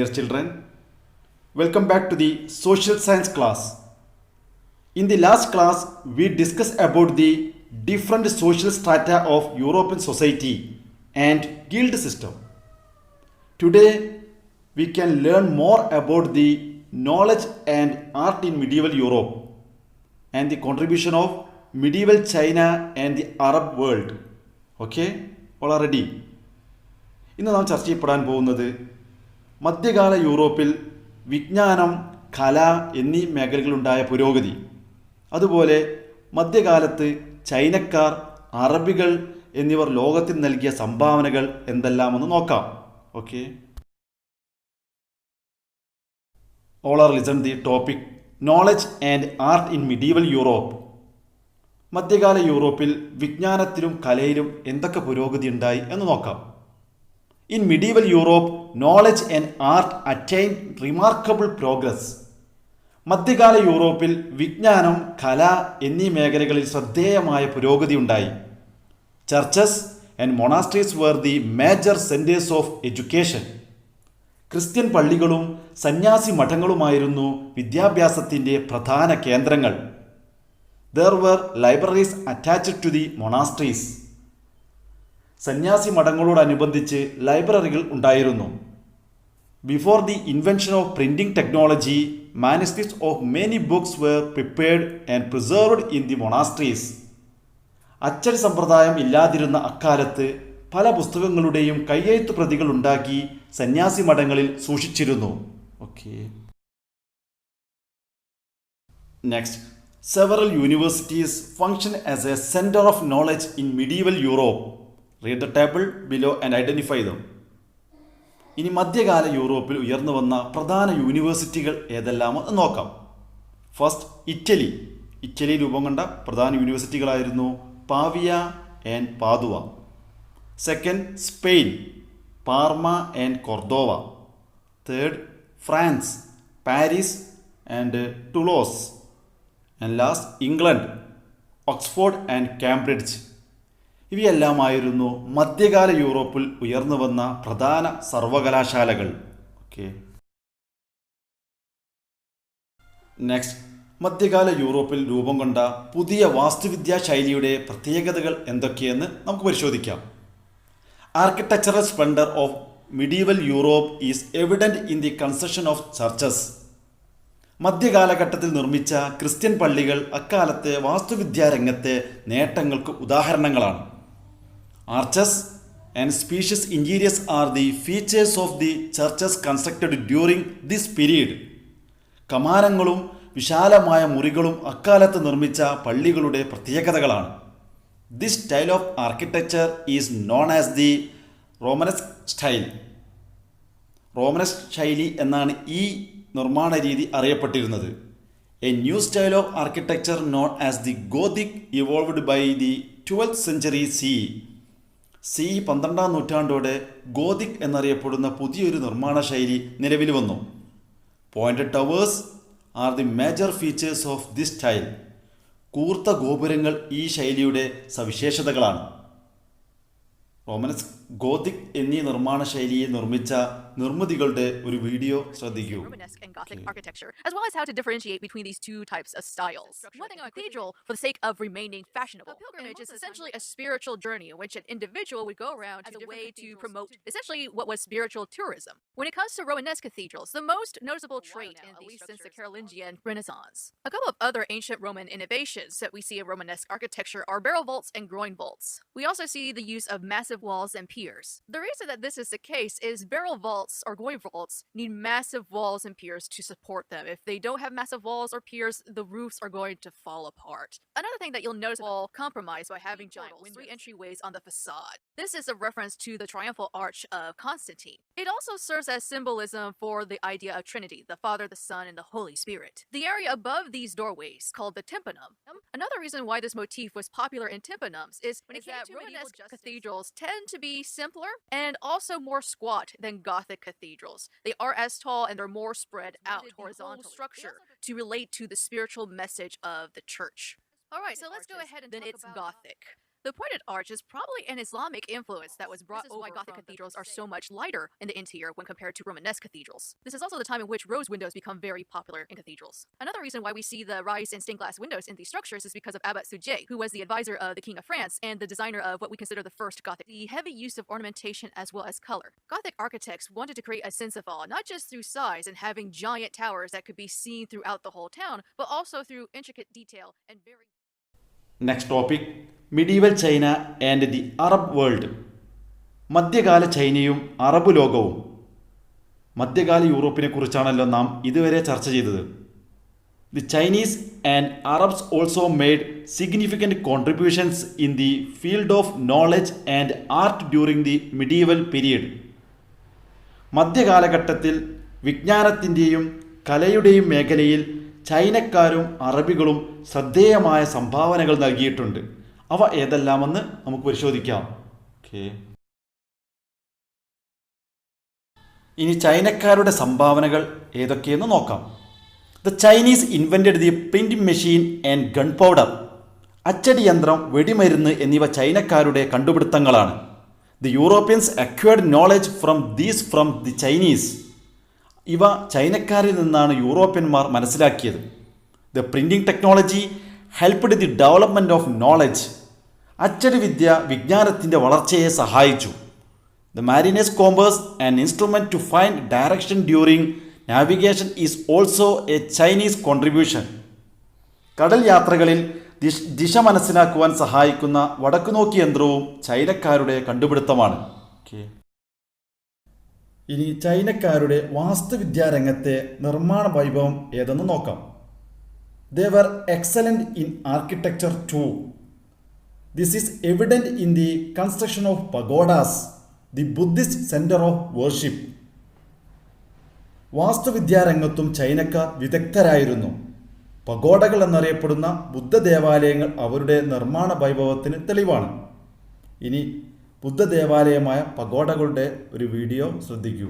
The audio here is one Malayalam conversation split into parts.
dear children. Welcome back to the social science class. In the last class, we discussed about the different social strata of European society and guild system. Today, we can learn more about the knowledge and art in medieval Europe and the contribution of medieval China and the Arab world. Okay? All are ready? ഇന്ന് നാം ചർച്ച ചെയ്യപ്പെടാൻ പോകുന്നത് മധ്യകാല യൂറോപ്പിൽ വിജ്ഞാനം, കല എന്നീ മേഖലകളുണ്ടായ പുരോഗതി, അതുപോലെ മധ്യകാലത്ത് ചൈനക്കാർ, അറബികൾ എന്നിവർ ലോകത്തിന് നൽകിയ സംഭാവനകൾ എന്തെല്ലാമെന്ന് നോക്കാം. Okay, all are listen the topic knowledge and art in medieval Europe. മധ്യകാല യൂറോപ്പിൽ വിജ്ഞാനത്തിലും കലയിലും എന്തൊക്കെ പുരോഗതി ഉണ്ടായി എന്ന് നോക്കാം. In medieval Europe, knowledge and art attained remarkable progress. മധ്യകാല യൂറോപ്പിൽ വിജ്ഞാനം, കല എന്നീ മേഖലകളിൽ ശ്രദ്ധേയമായ പുരോഗതി ഉണ്ടായി. Churches and monasteries were the major centers of education. Christian പള്ളികളും സന്യാസി മഠങ്ങളുമായിരുന്നു വിദ്യാഭ്യാസത്തിൻ്റെ പ്രധാന കേന്ദ്രങ്ങൾ. There were libraries attached to the monasteries. സന്യാസി മഠങ്ങളോടനുബന്ധിച്ച് ലൈബ്രറികൾ ഉണ്ടായിരുന്നു. Before the invention of printing technology, manuscripts of many books were prepared and preserved in the monasteries. അച്ചടി സമ്പ്രദായം ഇല്ലാതിരുന്ന അക്കാലത്ത് പല പുസ്തകങ്ങളുടെയും കയ്യെഴുത്ത് പ്രതികൾ ഉണ്ടാക്കി സന്യാസി മഠങ്ങളിൽ സൂക്ഷിച്ചിരുന്നു. Okay, next, several universities function as a centre of knowledge in medieval Europe. Read the table below and identify them. ഇനി മധ്യകാല യൂറോപ്പിൽ ഉയർന്നു വന്ന പ്രധാന യൂണിവേഴ്സിറ്റികൾ ഏതെല്ലാമെന്ന് നോക്കാം. First, Italy. ഇറ്റലി രൂപം കൊണ്ട പ്രധാന യൂണിവേഴ്സിറ്റികളായിരുന്നു Pavia and Padua. Second, Spain, Parma and Cordova. Third, France, Paris and Toulouse. And last, England, Oxford and Cambridge. ഇവയെല്ലാമായിരുന്നു മധ്യകാല യൂറോപ്പിൽ ഉയർന്നു വന്ന പ്രധാന സർവകലാശാലകൾ. ഓക്കെ, നെക്സ്റ്റ്, മധ്യകാല യൂറോപ്പിൽ രൂപം കൊണ്ട പുതിയ വാസ്തുവിദ്യാ ശൈലിയുടെ പ്രത്യേകതകൾ എന്തൊക്കെയെന്ന് നമുക്ക് പരിശോധിക്കാം. Architectural Splendor of medieval Europe is evident in the construction of churches. മധ്യകാലഘട്ടത്തിൽ നിർമ്മിച്ച ക്രിസ്ത്യൻ പള്ളികൾ അക്കാലത്തെ വാസ്തുവിദ്യാരംഗത്തെ നേട്ടങ്ങൾക്ക് ഉദാഹരണങ്ങളാണ്. Arches and spacious interiors are the features of the churches constructed during this period. കമാനങ്ങളും വിശാലമായ മുറികളും അക്കാലത്ത് നിർമ്മിച്ച പള്ളികളുടെ പ്രത്യേകതകളാണ്. This style of architecture is known as the Romanesque style. Romanesque ശൈലി എന്നാണ് ഈ നിർമ്മാണ രീതി അറിയപ്പെട്ടിരുന്നത്. A new style of architecture known as the Gothic evolved by the 12th century CE. 12ാം നൂറ്റാണ്ടോടെ ഗോതിക് എന്നറിയപ്പെടുന്ന പുതിയൊരു നിർമ്മാണ ശൈലി നിലവിൽ വന്നു. Pointed towers are the major features of this style. കൂർത്ത ഗോപുരങ്ങൾ ഈ ശൈലിയുടെ സവിശേഷതകളാണ്. റോമനസ്ക്, ഗോതിക് എന്നീ നിർമ്മാണ ശൈലിയെ നിർമ്മിച്ച നിർമ്മിതികളുടെ ഒരു വീഡിയോ ശ്രദ്ധിക്കൂ. Romanesque and Gothic architecture, as well as how to differentiate between these two types of styles. One thing on a cathedral for the sake of remaining fashionable. A pilgrimage is essentially a spiritual journey in which an individual would go around as a way to promote essentially what was spiritual tourism. When it comes to Romanesque cathedrals, the most noticeable trait in these since the Carolingian Renaissance. A couple of other ancient Roman innovations that we see in Romanesque architecture are barrel vaults and groin vaults. We also see the use of massive walls and piers. The reason that this is the case is barrel vaults or groin vaults need massive walls and piers to support them. If they don't have massive walls or piers, the roofs are going to fall apart. Another thing that you'll notice wall compromised by having giant 3 entryways on the facade. This is a reference to the triumphal arch of Constantine. It also serves as symbolism for the idea of Trinity, the Father, the Son, and the Holy Spirit. The area above these doorways, called the tympanum. Another reason why this motif was popular in tympanums is that Romanesque cathedrals tend to be simpler and also more squat than Gothic cathedrals. They are as tall and they're more spread out horizontally. Structure to relate to the spiritual message of the church. All right, so let's go ahead and then it's Gothic. The pointed arch is probably an Islamic influence that was brought over. This is why Gothic cathedrals are so much lighter in the interior when compared to Romanesque cathedrals. This is also the time in which rose windows become very popular in cathedrals. Another reason why we see the rise in stained glass windows in these structures is because of Abbot Suger, who was the advisor of the King of France and the designer of what we consider the first Gothic. The heavy use of ornamentation as well as color. Gothic architects wanted to create a sense of awe, not just through size and having giant towers that could be seen throughout the whole town, but also through intricate detail and very... next topic medieval China and the Arab world. മധ്യകാല ചൈനയും അറബ് ലോകവും. മധ്യകാല യൂറോപ്പിനെ കുറിച്ചാണല്ലോ നാം ഇതുവരെ ചർച്ച ചെയ്തത്. The Chinese and Arabs also made significant contributions in the field of knowledge and art during the medieval period. മധ്യകാലഘട്ടത്തിൽ വിജ്ഞാനത്തിൻ്റെയും കലയുടെയും മേഖലയിൽ ചൈനക്കാരും അറബികളും ശ്രദ്ധേയമായ സംഭാവനകൾ നൽകിയിട്ടുണ്ട്. അവ ഏതെല്ലാമെന്ന് നമുക്ക് പരിശോധിക്കാം. ഇനി ചൈനക്കാരുടെ സംഭാവനകൾ ഏതൊക്കെയെന്ന് നോക്കാം. The Chinese invented the printing machine and gunpowder. അച്ചടി യന്ത്രം, വെടിമരുന്ന് എന്നിവ ചൈനക്കാരുടെ കണ്ടുപിടുത്തങ്ങളാണ്. The Europeans acquired knowledge from the Chinese. ഇവ ചൈനക്കാരിൽ നിന്നാണ് യൂറോപ്യന്മാർ മനസ്സിലാക്കിയത്. The printing technology helped the development of knowledge. അച്ചടി വിദ്യ വിജ്ഞാനത്തിൻ്റെ വളർച്ചയെ സഹായിച്ചു. The mariner's compass and instrument to find direction during navigation is also a Chinese contribution. കടൽ യാത്രകളിൽ ദിശ മനസ്സിലാക്കുവാൻ സഹായിക്കുന്ന വടക്കുനോക്കി യന്ത്രവും ചൈനക്കാരുടെ കണ്ടുപിടുത്തമാണ്. ഇനി ചൈനക്കാരുടെ വാസ്തുവിദ്യാരംഗത്തെ നിർമ്മാണ വൈഭവം ഏതെന്ന് നോക്കാം. They were excellent in architecture too. This is evident in the construction of pagodas, the Buddhist centre of worship. വാസ്തുവിദ്യാരംഗത്തും ചൈനക്കാർ വിദഗ്ധരായിരുന്നു. പഗോഡകൾ എന്നറിയപ്പെടുന്ന ബുദ്ധ ദേവാലയങ്ങൾ അവരുടെ നിർമ്മാണ വൈഭവത്തിന് തെളിവാണ്. ഇനി ബുദ്ധ ദേവാലയമായ പഗോഡകളുടെ ഒരു വീഡിയോ ശ്രദ്ധിക്കൂ.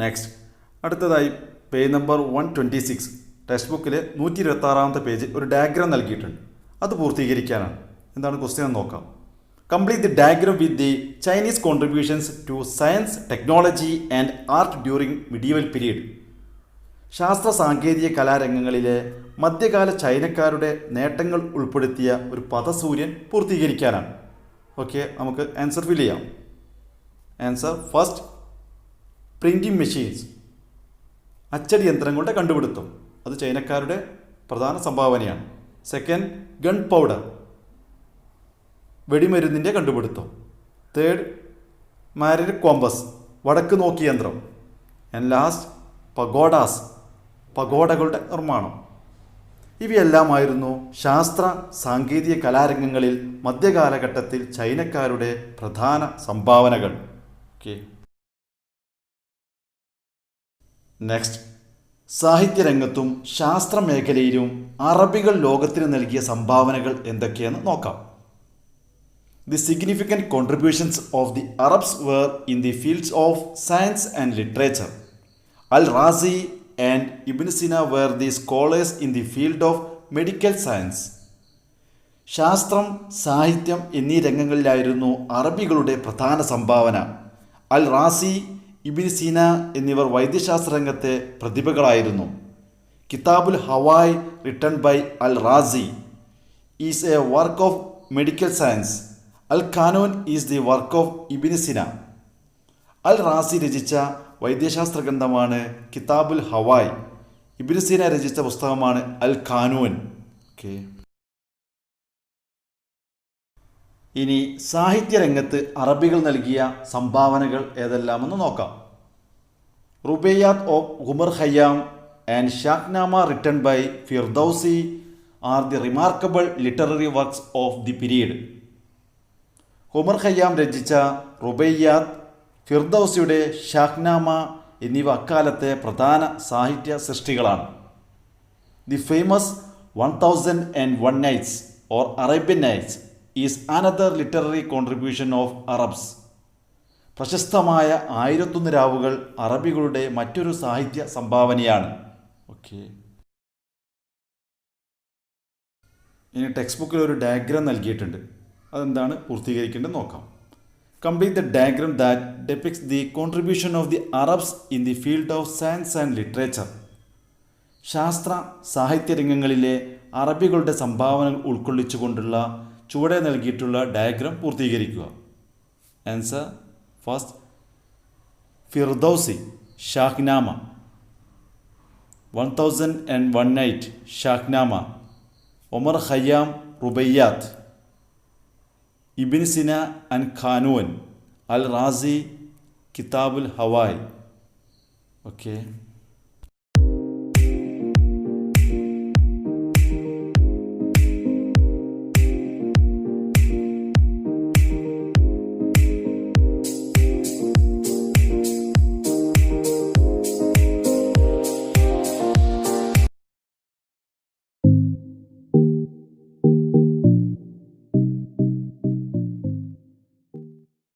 നെക്സ്റ്റ്, അടുത്തതായി പേജ് നമ്പർ 126 ടെക്സ്റ്റ് ബുക്കിലെ 126-ാമത്തെ പേജിൽ ഒരു ഡയഗ്രാം നൽകിയിട്ടുണ്ട്. അത് പൂർത്തീകരിക്കാനാണ്. എന്താണ് ക്വസ്റ്റ്യൻ എന്ന് നോക്കാം. Complete the diagram with the Chinese contributions two science, technology and art during medieval period. ശാസ്ത്ര സാങ്കേതിക കലാരംഗങ്ങളിലെ മധ്യകാല ചൈനക്കാരുടെ നേട്ടങ്ങൾ ഉൾപ്പെടുത്തിയ ഒരു പദസൂര്യൻ പൂർത്തീകരിക്കാനാണ്. ഓക്കെ, നമുക്ക് ആൻസർ ഫിൽ ചെയ്യാം. ആൻസർ ഫസ്റ്റ്, പ്രിൻറ്റിംഗ് മെഷീൻസ്, അച്ചടി യന്ത്രങ്ങളുടെ കണ്ടുപിടുത്തം, അത് ചൈനക്കാരുടെ പ്രധാന സംഭാവനയാണ്. സെക്കൻഡ്, ഗൺ പൗഡർ, വെടിമരുന്നിൻ്റെ കണ്ടുപിടുത്തം. തേർഡ്, മാരിനർ കോമ്പസ്, വടക്ക് നോക്കി യന്ത്രം. ആൻഡ് ലാസ്റ്റ്, പഗോഡാസ്, പഗോഡകളുടെ നിർമ്മാണം. ഇവയെല്ലാമായിരുന്നു ശാസ്ത്ര സാങ്കേതിക കലാരംഗങ്ങളിൽ മധ്യകാലഘട്ടത്തിൽ ചൈനക്കാരുടെ പ്രധാന സംഭാവനകൾ. ഓക്കെ, നെക്സ്റ്റ്, സാഹിത്യരംഗത്തും ശാസ്ത്രമേഖലയിലും അറബികൾ ലോകത്തിന് നൽകിയ സംഭാവനകൾ എന്തൊക്കെയെന്ന് നോക്കാം. The significant contributions of the Arabs were in the fields of science and literature. Al Razi and Ibn Sina were the scholars in the field of medical science. ശാസ്ത്രം, സാഹിത്യം എന്നീ രംഗങ്ങളിലായിരുന്നു അറബികളുടെ പ്രധാന സംഭാവന. അൽ-റാസി, ഇബ്ൻ സീന എന്നിവർ വൈദ്യശാസ്ത്ര രംഗത്തെ പ്രതിഭകളായിരുന്നു. Kitabul Hawi written by al Razi is a work of medical science. Al Qanun is the work of Ibn Sina. Al Razi രചിച്ച വൈദ്യശാസ്ത്ര ഗ്രന്ഥമാണ് കിതാബുൽ ഹവായ്. ഇബ്ൻ സീന രചിച്ച പുസ്തകമാണ് അൽ-ഖാനൂൻ. ഓക്കെ, ഇനി സാഹിത്യരംഗത്ത് അറബികൾ നൽകിയ സംഭാവനകൾ ഏതെല്ലാമെന്ന് നോക്കാം. Rubaiyat of Umar Khayyam and Shahnama written by Firdausi are the remarkable literary works of the period. Umar Khayyam രചിച്ച റുബൈയാത്ത്, ഫിർദൗസിയുടെ ഷാഹ്നാമ എന്നിവ അക്കാലത്തെ പ്രധാന സാഹിത്യ സൃഷ്ടികളാണ്. The famous 1001 Nights or Arabian Nights is another literary contribution of Arabs. പ്രശസ്തമായ 1001 രാവുകൾ അറബികളുടെ മറ്റൊരു സാഹിത്യ സംഭാവനയാണ്. ഓക്കെ, ഇനി ടെക്സ്റ്റ് ബുക്കിൽ ഒരു ഡയഗ്രാം നൽകിയിട്ടുണ്ട്. അതെന്താണ് പൂർത്തീകരിക്കേണ്ടത് നോക്കാം. Complete the diagram that depicts the contribution of the Arabs in the field of science and literature. ശാസ്ത്ര സാഹിത്യ രംഗങ്ങളിലെ അറബികളുടെ സംഭാവനകൾ ഉൾക്കൊള്ളിച്ചുകൊണ്ടുള്ള ചുവടെ നൽകിയിട്ടുള്ള ഡയഗ്രാം പൂർത്തീകരിക്കുക. Answer first, Firdausi Shahnama, 1001 Night Shahnama, Omar Khayyam Rubaiyat, Ibn Sina and Qanun, al Razi Kitabul Hawi. Okay.